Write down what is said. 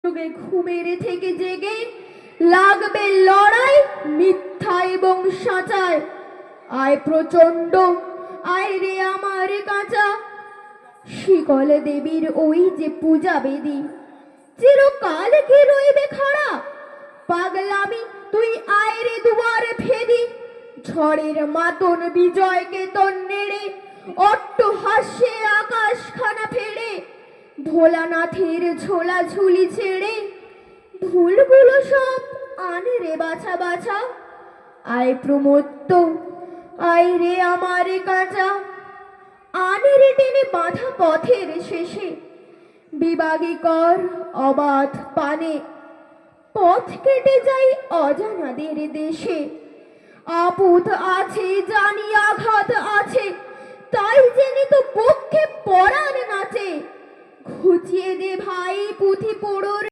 যুগে ঘুমের থেকে জেগে লাগবে লড়াই মিথ্যা এবং সাঁচায়। আয় প্রচন্ড, আয় রে আমার কাঁচা। শিকল দেবীর ওই যে পূজা বেদি চিরকাল কি রইবে খাড়া। পাগলামি তুই আয় রে দুয়ার ফেদি। ঝড়ের মাতন বিজয়কে তোর নেড়ে অট্ট হাস্যে আকাশ খানা ফেড়ে। ভোলানাথের ঝোলা ঝুলি ছেড়ে ভুলগুলো সব আনে রে বাছা বাছা। আয় প্রমত্ত, আয় রে আমার কাঁচা। আনে রে টেনে বাঁধা পথের শেষে বিবাগী কর অবাধ পানে। পথ কেটে যাই অজানাদের দেশে। আপদ আছে জানি আঘাত আছে, তাই জেনে তো পক্ষে পরাণ নাচে। ঘুচিয়ে দে ভাই পুঁথি পোড়োর